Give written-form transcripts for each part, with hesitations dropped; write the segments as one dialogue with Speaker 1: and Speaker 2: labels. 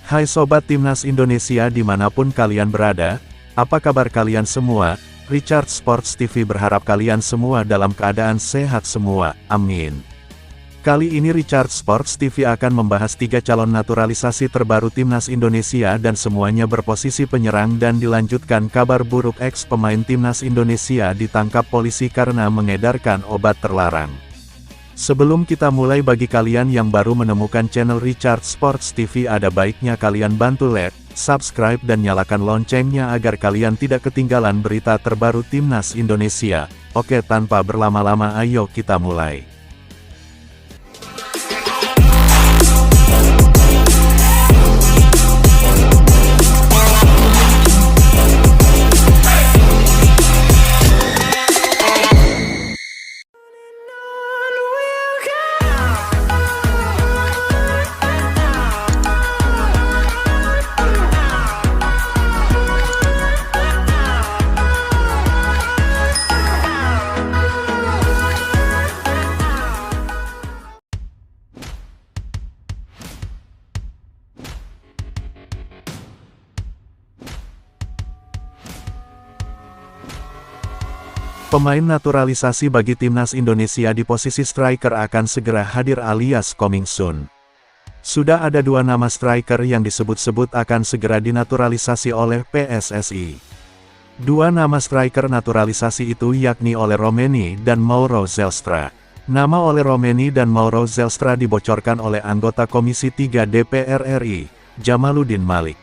Speaker 1: Hai Sobat Timnas Indonesia dimanapun kalian berada, apa kabar kalian semua? Richard Sports TV berharap kalian semua dalam keadaan sehat semua, amin. Kali ini Richard Sports TV akan membahas 3 calon naturalisasi terbaru Timnas Indonesia dan semuanya berposisi penyerang dan dilanjutkan kabar buruk ex-pemain Timnas Indonesia ditangkap polisi karena mengedarkan obat terlarang. Sebelum kita mulai, bagi kalian yang baru menemukan channel Richard Sports TV, ada baiknya kalian bantu like, subscribe dan nyalakan loncengnya agar kalian tidak ketinggalan berita terbaru Timnas Indonesia. Oke, tanpa berlama-lama ayo kita mulai. Pemain naturalisasi bagi Timnas Indonesia di posisi striker akan segera hadir alias coming soon. Sudah ada 2 nama striker yang disebut-sebut akan segera dinaturalisasi oleh PSSI. 2 nama striker naturalisasi itu yakni Ole Roemeny dan Mauro Zelstra. Nama Ole Roemeny dan Mauro Zelstra dibocorkan oleh anggota Komisi 3 DPR RI, Djamaluddin Malik.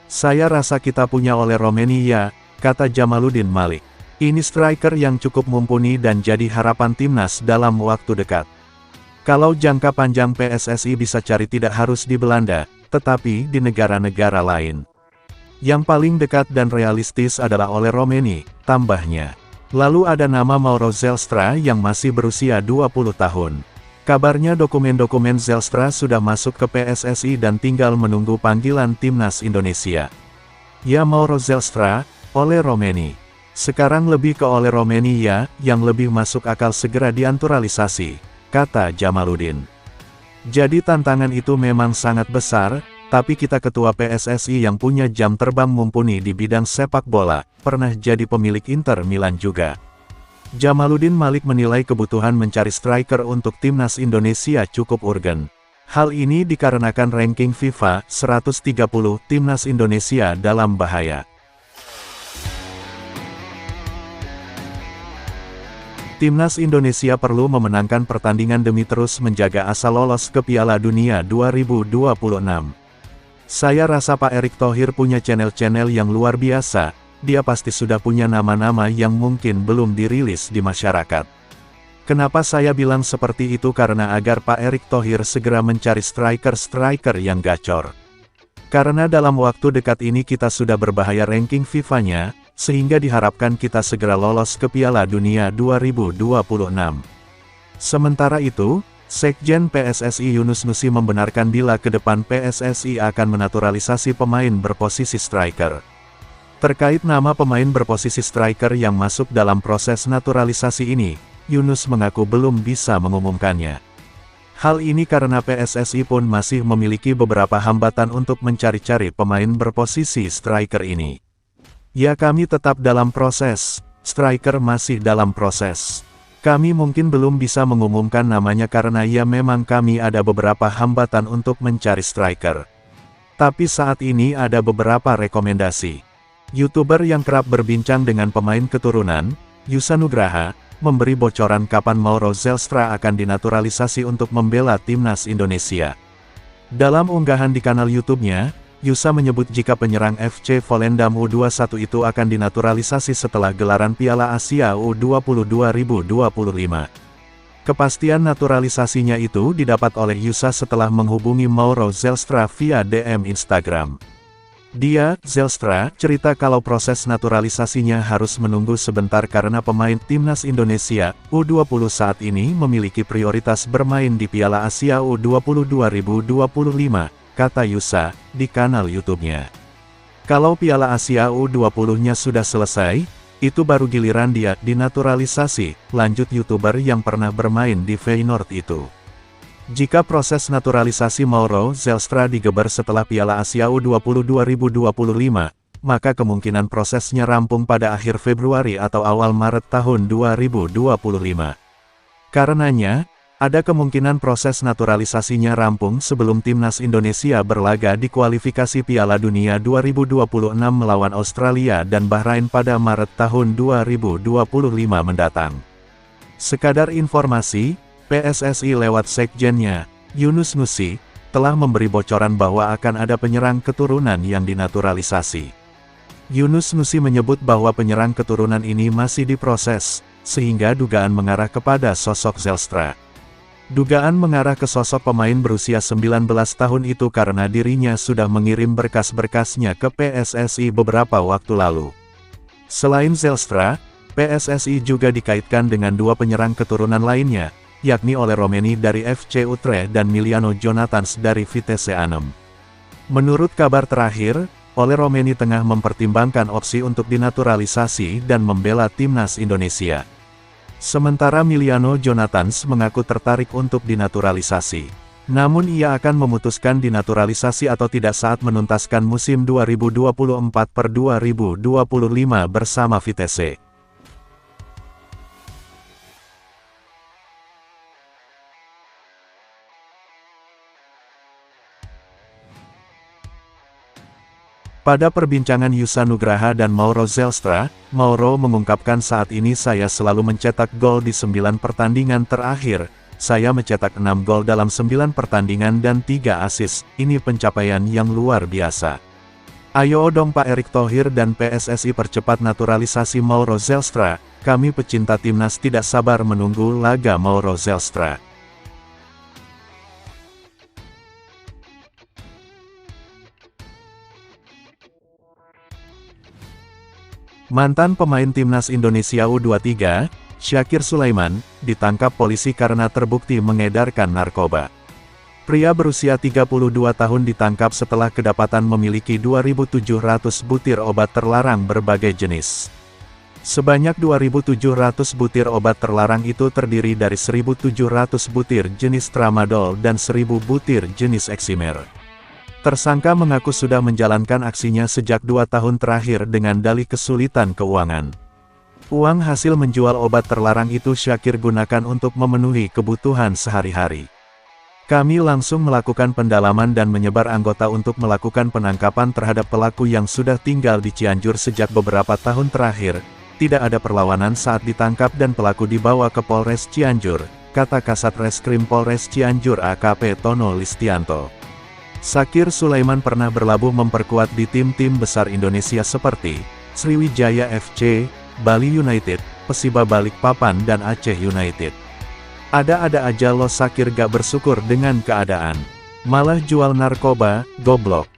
Speaker 1: "Saya rasa kita punya Ole Roemeny ya," kata Djamaluddin Malik. "Ini striker yang cukup mumpuni dan jadi harapan Timnas dalam waktu dekat. Kalau jangka panjang PSSI bisa cari tidak harus di Belanda, tetapi di negara-negara lain. Yang paling dekat dan realistis adalah Ole Roemeny," tambahnya. Lalu ada nama Mauro Zelstra yang masih berusia 20 tahun. Kabarnya dokumen-dokumen Zelstra sudah masuk ke PSSI dan tinggal menunggu panggilan Timnas Indonesia. Ya Mauro Zelstra, Ole Roemeny. Sekarang lebih ke Ole Roemeny ya, yang lebih masuk akal segera dinaturalisasi, kata Djamaluddin. Jadi tantangan itu memang sangat besar, tapi kita ketua PSSI yang punya jam terbang mumpuni di bidang sepak bola, pernah jadi pemilik Inter Milan juga. Djamaluddin Malik menilai kebutuhan mencari striker untuk Timnas Indonesia cukup urgen. Hal ini dikarenakan ranking FIFA 130 Timnas Indonesia dalam bahaya. Timnas Indonesia perlu memenangkan pertandingan demi terus menjaga asa lolos ke Piala Dunia 2026. Saya rasa Pak Erick Thohir punya channel-channel yang luar biasa, dia pasti sudah punya nama-nama yang mungkin belum dirilis di masyarakat. Kenapa saya bilang seperti itu? Karena agar Pak Erick Thohir segera mencari striker-striker yang gacor. Karena dalam waktu dekat ini kita sudah berbahaya ranking FIFA-nya, sehingga diharapkan kita segera lolos ke Piala Dunia 2026. Sementara itu, Sekjen PSSI Yunus Nusi membenarkan bila ke depan PSSI akan menaturalisasi pemain berposisi striker. Terkait nama pemain berposisi striker yang masuk dalam proses naturalisasi ini, Yunus mengaku belum bisa mengumumkannya. Hal ini karena PSSI pun masih memiliki beberapa hambatan untuk mencari-cari pemain berposisi striker ini. Ya, kami tetap dalam proses, striker masih dalam proses. Kami mungkin belum bisa mengumumkan namanya karena ya memang kami ada beberapa hambatan untuk mencari striker. Tapi saat ini ada beberapa rekomendasi. YouTuber yang kerap berbincang dengan pemain keturunan, Yusa Nugraha, memberi bocoran kapan Mauro Zelstra akan dinaturalisasi untuk membela Timnas Indonesia. Dalam unggahan di kanal YouTube-nya, Yusa menyebut jika penyerang FC Volendam U21 itu akan dinaturalisasi setelah gelaran Piala Asia U20 2025. Kepastian naturalisasinya itu didapat oleh Yusa setelah menghubungi Mauro Zelstra via DM Instagram. Dia, Zelstra, cerita kalau proses naturalisasinya harus menunggu sebentar karena pemain Timnas Indonesia U20 saat ini memiliki prioritas bermain di Piala Asia U20 2025. Kata Yusa, di kanal YouTube-nya. Kalau Piala Asia U20-nya sudah selesai, itu baru giliran dia dinaturalisasi, lanjut YouTuber yang pernah bermain di Feyenoord itu. Jika proses naturalisasi Mauro Zelstra digeber setelah Piala Asia U20 2025, maka kemungkinan prosesnya rampung pada akhir Februari atau awal Maret tahun 2025. Karenanya, ada kemungkinan proses naturalisasinya rampung sebelum timnas Indonesia berlaga di kualifikasi Piala Dunia 2026 melawan Australia dan Bahrain pada Maret tahun 2025 mendatang. Sekadar informasi, PSSI lewat sekjennya, Yunus Nusi, telah memberi bocoran bahwa akan ada penyerang keturunan yang dinaturalisasi. Yunus Nusi menyebut bahwa penyerang keturunan ini masih diproses, sehingga dugaan mengarah kepada sosok Zelstra. Dugaan mengarah ke sosok pemain berusia 19 tahun itu karena dirinya sudah mengirim berkas-berkasnya ke PSSI beberapa waktu lalu. Selain Zelstra, PSSI juga dikaitkan dengan dua penyerang keturunan lainnya, yakni Ole Romeni dari FC Utrecht dan Miliano Jonathans dari Vitesse Arnhem. Menurut kabar terakhir, Ole Romeni tengah mempertimbangkan opsi untuk dinaturalisasi dan membela timnas Indonesia. Sementara Miliano Jonathans mengaku tertarik untuk dinaturalisasi. Namun ia akan memutuskan dinaturalisasi atau tidak saat menuntaskan musim 2024-2025 bersama Vitesse. Pada perbincangan Yusa Nugraha dan Mauro Zelstra, Mauro mengungkapkan saat ini saya selalu mencetak gol di 9 pertandingan terakhir, saya mencetak 6 gol dalam 9 pertandingan dan 3 assist, ini pencapaian yang luar biasa. Ayo dong Pak Erick Thohir dan PSSI percepat naturalisasi Mauro Zelstra, kami pecinta timnas tidak sabar menunggu laga Mauro Zelstra. Mantan pemain timnas Indonesia U23, Syakir Sulaiman, ditangkap polisi karena terbukti mengedarkan narkoba. Pria berusia 32 tahun ditangkap setelah kedapatan memiliki 2.700 butir obat terlarang berbagai jenis. Sebanyak 2.700 butir obat terlarang itu terdiri dari 1.700 butir jenis tramadol dan 1.000 butir jenis eksimer. Tersangka mengaku sudah menjalankan aksinya sejak 2 tahun terakhir dengan dalih kesulitan keuangan. Uang hasil menjual obat terlarang itu Syakir gunakan untuk memenuhi kebutuhan sehari-hari. Kami langsung melakukan pendalaman dan menyebar anggota untuk melakukan penangkapan terhadap pelaku yang sudah tinggal di Cianjur sejak beberapa tahun terakhir. Tidak ada perlawanan saat ditangkap dan pelaku dibawa ke Polres Cianjur, kata Kasat Reskrim Polres Cianjur AKP Tono Listianto. Syakir Sulaiman pernah berlabuh memperkuat di tim-tim besar Indonesia seperti Sriwijaya FC, Bali United, Persiba Balikpapan dan Aceh United. Ada-ada aja lo Syakir gak bersyukur dengan keadaan. Malah jual narkoba, goblok.